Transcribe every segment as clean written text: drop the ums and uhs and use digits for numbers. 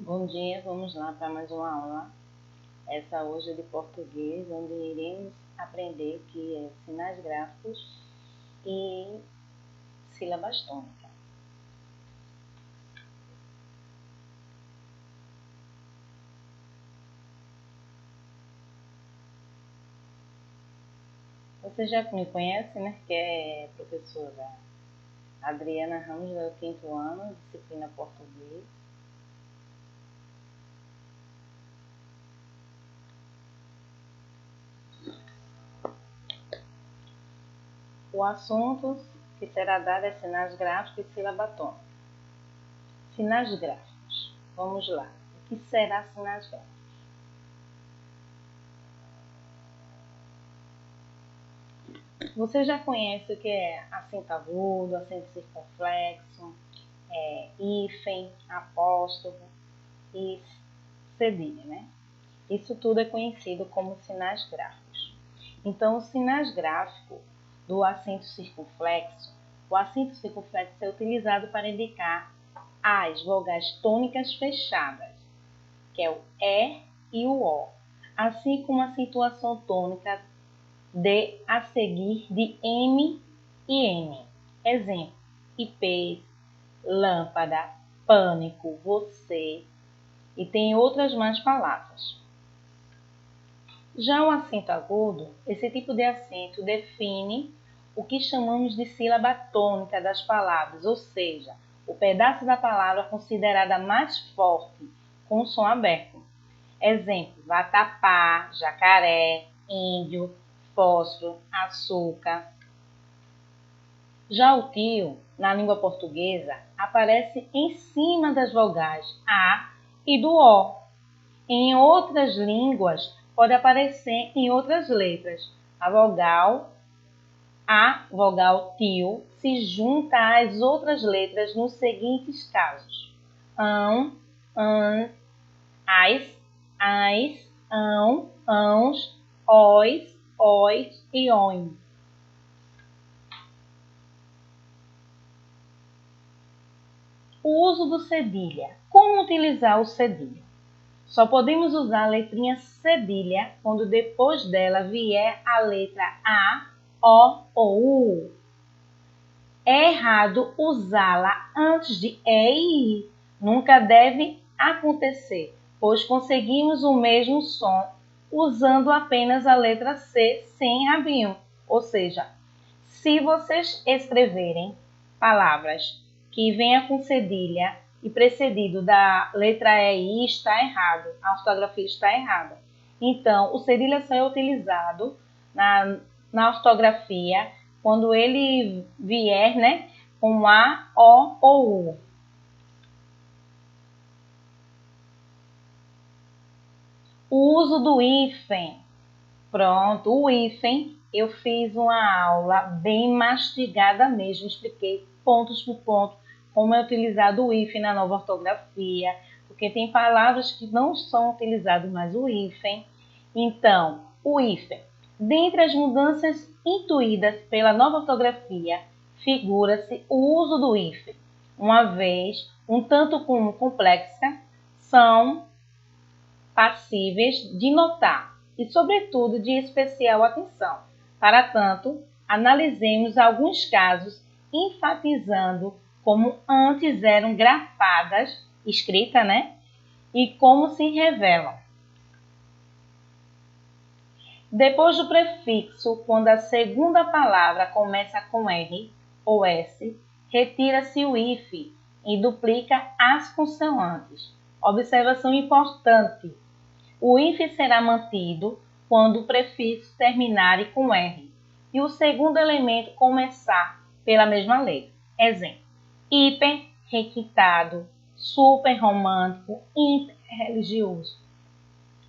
Bom dia, vamos lá para mais uma aula. Essa hoje é de português, onde iremos aprender o que é sinais gráficos e sílabas tônicas. Você já me conhece, né? Que é professora Adriana Ramos, do 5º ano, disciplina português. O assunto que será dado é sinais gráficos e sílaba tônica. Sinais gráficos. Vamos lá. O que será sinais gráficos? Você já conhece o que é acento agudo, acento circunflexo, hífen, apóstrofo e cedilha, né? Isso tudo é conhecido como sinais gráficos. Então, o sinais gráfico do acento circunflexo, o acento circunflexo é utilizado para indicar as vogais tônicas fechadas, que é o E e o O, assim como a acentuação tônica de a seguir de M e N. Exemplo: IP, lâmpada, pânico, você, e tem outras mais palavras. Já o acento agudo, esse tipo de acento define o que chamamos de sílaba tônica das palavras, ou seja, o pedaço da palavra considerada mais forte, com o som aberto. Exemplo: vatapá, jacaré, índio, fósforo, açúcar. Já o tio, na língua portuguesa, aparece em cima das vogais A e do O. Em outras línguas, pode aparecer em outras letras. A vogal tio, se junta às outras letras nos seguintes casos: ão, ãs, ais, ão, ãos, óis e oin. O uso do cedilha. Como utilizar o cedilha? Só podemos usar a letrinha cedilha quando depois dela vier a letra A, O ou U. É errado usá-la antes de E e I. Nunca deve acontecer, pois conseguimos o mesmo som usando apenas a letra C sem rabinho. Ou seja, se vocês escreverem palavras que venha com cedilha e precedido da letra E e I, está errado. A ortografia está errada. Então, o cedilha só é utilizado na ortografia quando ele vier, né, com A, O ou U. O uso do hífen. Pronto, o hífen eu fiz uma aula bem mastigada mesmo, expliquei pontos por ponto como é utilizado o hífen na nova ortografia, porque tem palavras que não são utilizadas mais o hífen. Então, o hífen, dentre as mudanças intuídas pela nova ortografia, figura-se o uso do hífen, uma vez um tanto como complexa, são passíveis de notar e, sobretudo, de especial atenção. Para tanto, analisemos alguns casos enfatizando como antes eram grafadas, escrita, né? E como se revelam. Depois do prefixo, quando a segunda palavra começa com R ou S, retira-se o hífen e duplica as consoantes. Observação importante: o hífen será mantido quando o prefixo terminar com R e o segundo elemento começar pela mesma letra. Exemplo: hiper, requintado, super romântico, interreligioso.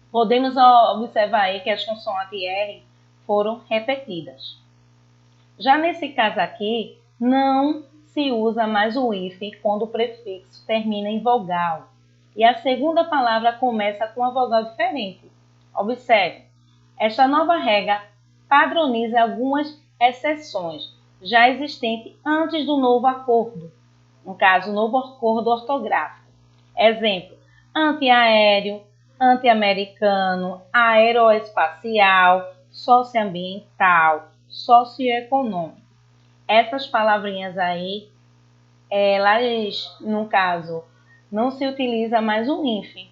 Podemos observar aí que as consoantes R foram repetidas. Já nesse caso aqui, não se usa mais o hífen quando o prefixo termina em vogal e a segunda palavra começa com uma vogal diferente. Observe, esta nova regra padroniza algumas exceções já existentes antes do novo acordo, no caso, o novo acordo ortográfico. Exemplo: antiaéreo, anti-americano, aeroespacial, socioambiental, socioeconômico. Essas palavrinhas aí, elas, no caso, não se utiliza mais o hífen.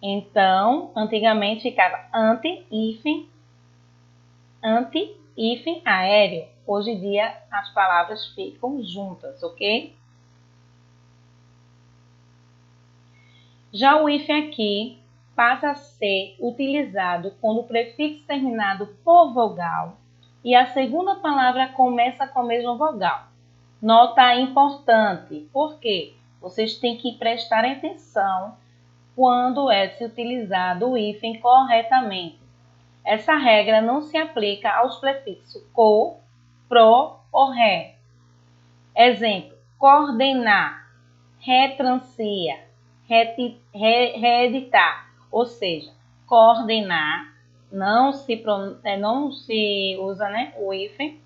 Então, antigamente ficava anti-hífen aéreo. Hoje em dia, as palavras ficam juntas, ok? Já o hífen aqui passa a ser utilizado quando o prefixo terminado por vogal e a segunda palavra começa com a mesma vogal. Nota importante, porque vocês têm que prestar atenção quando é se utilizado o hífen corretamente. Essa regra não se aplica aos prefixos co, pro ou ré. Exemplo, coordenar, retrancia, reeditar, ou seja, coordenar, não se usa, né, o hífen,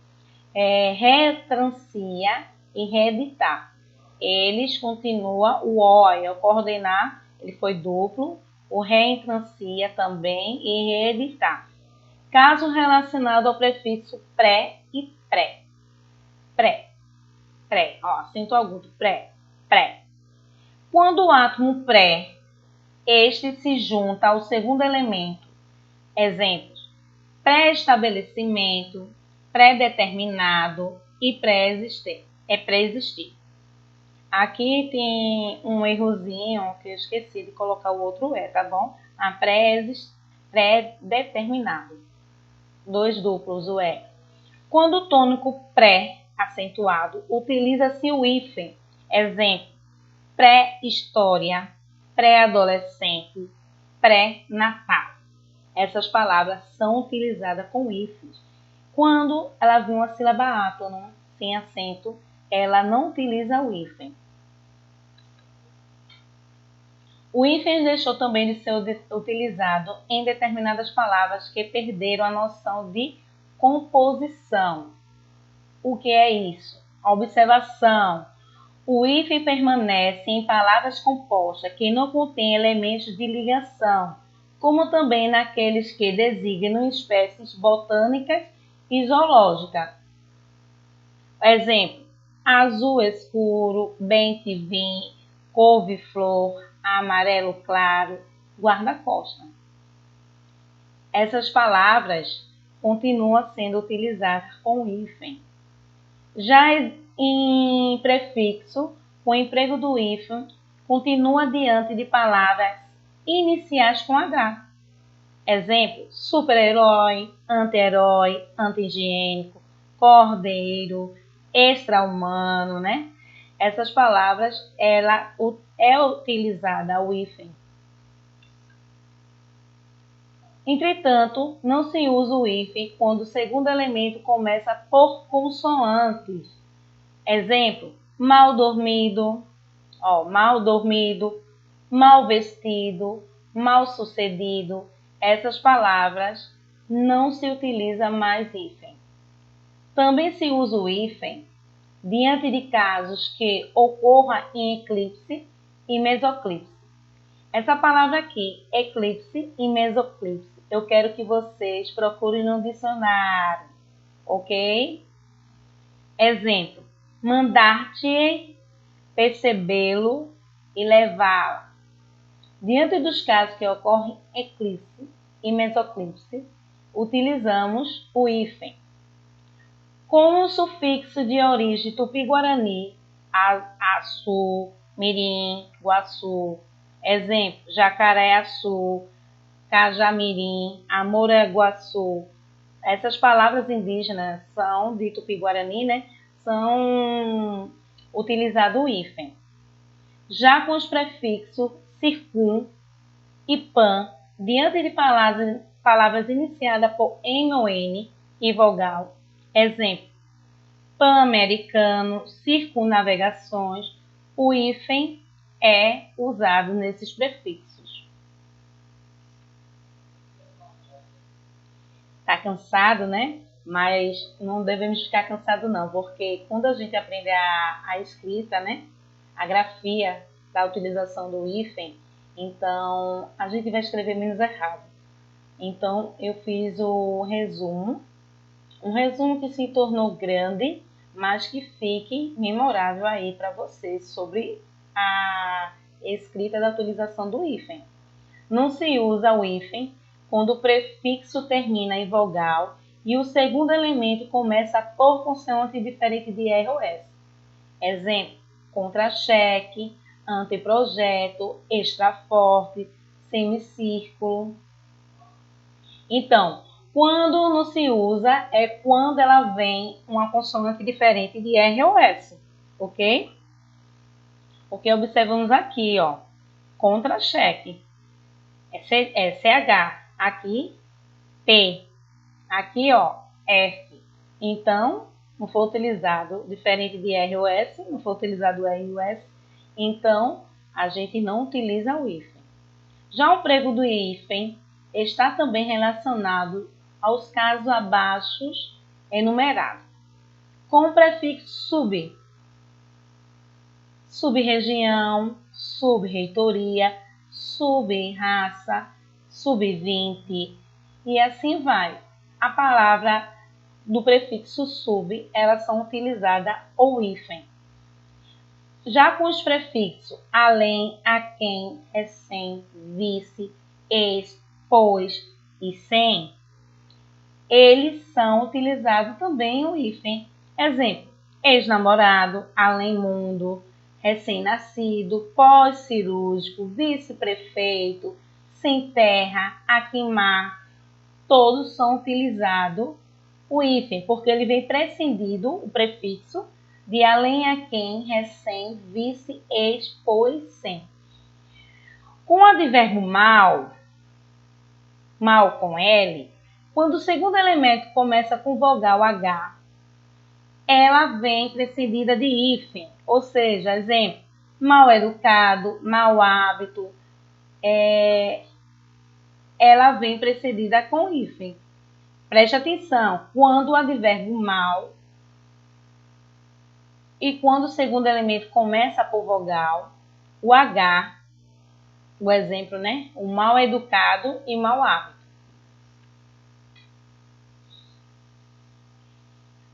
retrancia e reeditar. Eles continuam, o o coordenar, ele foi duplo, o retrancia também e reeditar. Caso relacionado ao prefixo pré e pré. Pré, ó, acento agudo, pré. Quando o átomo pré, este se junta ao segundo elemento. Exemplos, pré-estabelecimento, pré-determinado e pré-existir. Aqui tem um errozinho que eu esqueci de colocar o outro tá bom? A pré-determinado. Dois duplos, o é. Quando o tônico pré-acentuado, utiliza-se o hífen. Exemplo, pré-história, pré-adolescente, pré-natal. Essas palavras são utilizadas com hífens. Quando ela vem uma sílaba átona, sem acento, ela não utiliza o hífen. O hífen deixou também de ser utilizado em determinadas palavras que perderam a noção de composição. O que é isso? Observação. O hífen permanece em palavras compostas que não contêm elementos de ligação, como também naqueles que designam espécies botânicas e zoológicas. Exemplo, azul escuro, bem-te-vim, couve-flor, amarelo claro, guarda-costa. Essas palavras continuam sendo utilizadas com hífen. Já em prefixo, o emprego do hífen continua diante de palavras iniciais com H. Exemplo, super-herói, anti-herói, anti-higiênico, cordeiro, extra-humano, né? Essas palavras, ela é utilizada o hífen. Entretanto, não se usa o hífen quando o segundo elemento começa por consoantes. Exemplo, mal dormido, mal vestido, mal sucedido. Essas palavras não se utiliza mais hífen. Também se usa o hífen diante de casos que ocorra em eclipse e mesoclipse. Essa palavra aqui, eclipse e mesoclipse, eu quero que vocês procurem no dicionário, ok? Exemplo, mandar-te percebê-lo e levá-la. Diante dos casos que ocorrem eclipse e mesoclipse, utilizamos o hífen. Com o sufixo de origem tupi-guarani, açu, mirim, guaçu. Exemplo, jacaré-açu, cajamirim, amoreguaçu. Essas palavras indígenas são de tupi-guarani, né? São utilizado o hífen. Já com os prefixos circum e pan, diante de palavras iniciadas por M ou N e vogal, exemplo, pan-americano, circunnavegações, o hífen é usado nesses prefixos. Tá cansado, né? Mas não devemos ficar cansados não, porque quando a gente aprende a escrita, né? A grafia, da utilização do hífen, então a gente vai escrever menos errado. Então eu fiz o resumo, um resumo que se tornou grande, mas que fique memorável aí para vocês sobre a escrita da utilização do hífen. Não se usa o hífen quando o prefixo termina em vogal e o segundo elemento começa por consoante diferente de R ou S. Exemplo: contra-cheque, anteprojeto, extraforte, semicírculo. Então, quando não se usa é quando ela vem uma consoante diferente de R ou S, ok? Porque observamos aqui, ó, contra-cheque, é CH, aqui P, aqui, ó, F. Então, não foi utilizado diferente de R ou S, não foi utilizado R ou S, então a gente não utiliza o hífen. Já o prego do hífen está também relacionado aos casos abaixo enumerados, com o prefixo sub, sub-região, sub-reitoria, sub-raça, sub-20 e assim vai. A palavra do prefixo sub, elas são utilizadas o hífen. Já com os prefixos além, a quem, recém, vice, ex, pois e sem, eles são utilizados também o hífen. Exemplo: ex-namorado, além-mundo, recém-nascido, pós-cirúrgico, vice-prefeito, sem terra, aquimar, todos são utilizados o hífen, porque ele vem precedido, o prefixo, de além, a quem, recém, vice, ex, pois, sem. Com o advérbio mal, mal com L, quando o segundo elemento começa com vogal H, ela vem precedida de hífen, ou seja, exemplo, mal educado, mau hábito, ela vem precedida com hífen. Preste atenção, quando o advérbio mal e quando o segundo elemento começa por vogal, o H, o exemplo, né? O mal educado e mau hábito.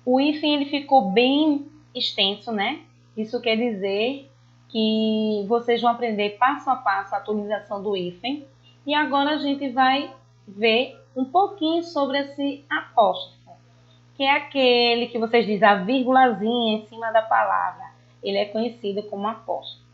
O hífen ele ficou bem extenso, né? Isso quer dizer que vocês vão aprender passo a passo a utilização do hífen. E agora a gente vai ver um pouquinho sobre esse apóstrofo, que é aquele que vocês dizem a vírgulazinha em cima da palavra. Ele é conhecido como apóstrofo.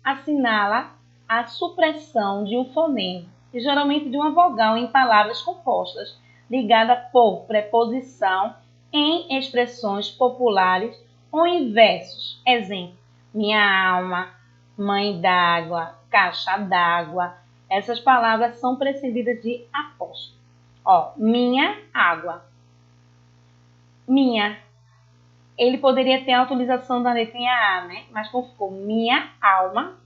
Assinala a supressão de um fonema, e geralmente de uma vogal em palavras compostas, ligada por preposição em expressões populares ou em versos. Exemplo: minha alma, mãe d'água, caixa d'água. Essas palavras são precedidas de apóstrofo. Ó, minha água. Minha. Ele poderia ter a utilização da letrinha A, né? Mas como ficou minha alma,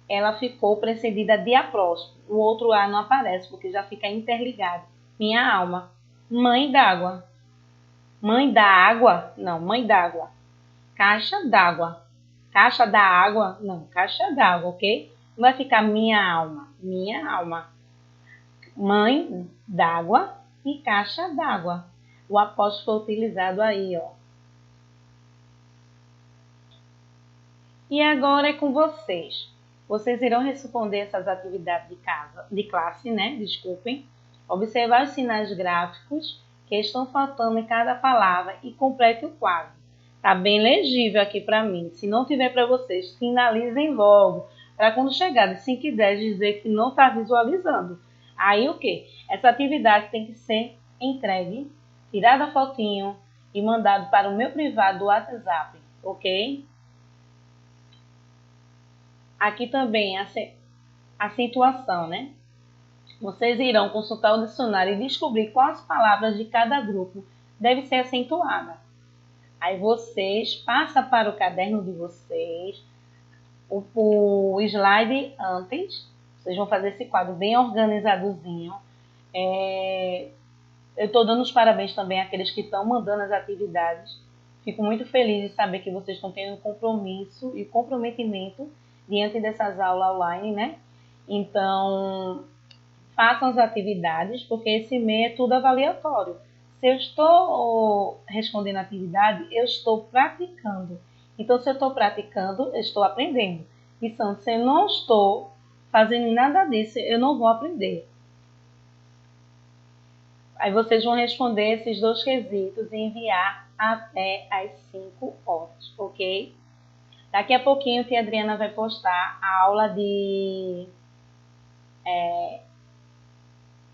ela ficou precedida de apóstrofo. O outro A não aparece, porque já fica interligado. Minha alma. Mãe d'água. Mãe da água? Não, mãe d'água. Caixa d'água. Caixa da água? Não, caixa d'água, ok? Não vai ficar minha alma. Minha alma. Mãe d'água e caixa d'água. O apóstrofo foi utilizado aí, ó. E agora é com vocês. Vocês irão responder essas atividades de classe, né? Desculpem. Observar os sinais gráficos que estão faltando em cada palavra e complete o quadro. Tá bem legível aqui para mim. Se não tiver para vocês, sinalizem logo, para quando chegar de 5 e 10 dizer que não está visualizando. Aí o quê? Essa atividade tem que ser entregue, tirada a fotinho e mandado para o meu privado do WhatsApp, ok? Aqui também a acentuação, né? Vocês irão consultar o dicionário e descobrir quais palavras de cada grupo devem ser acentuadas. Aí vocês passam para o caderno de vocês, o slide antes. Vocês vão fazer esse quadro bem organizadozinho. Eu estou dando os parabéns também àqueles que estão mandando as atividades. Fico muito feliz de saber que vocês estão tendo compromisso e comprometimento diante dessas aulas online, né? Então, façam as atividades, porque esse mês é tudo avaliatório. Se eu estou respondendo a atividade, eu estou praticando. Então, se eu estou praticando, eu estou aprendendo. Então, se eu não estou fazendo nada disso, eu não vou aprender. Aí vocês vão responder esses 2 quesitos e enviar até às 5 horas, ok? Daqui a pouquinho a tia Adriana vai postar a aula de...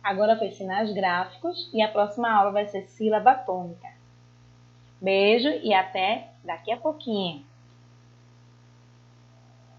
Agora foi sinais gráficos e a próxima aula vai ser sílaba tônica. Beijo e até daqui a pouquinho.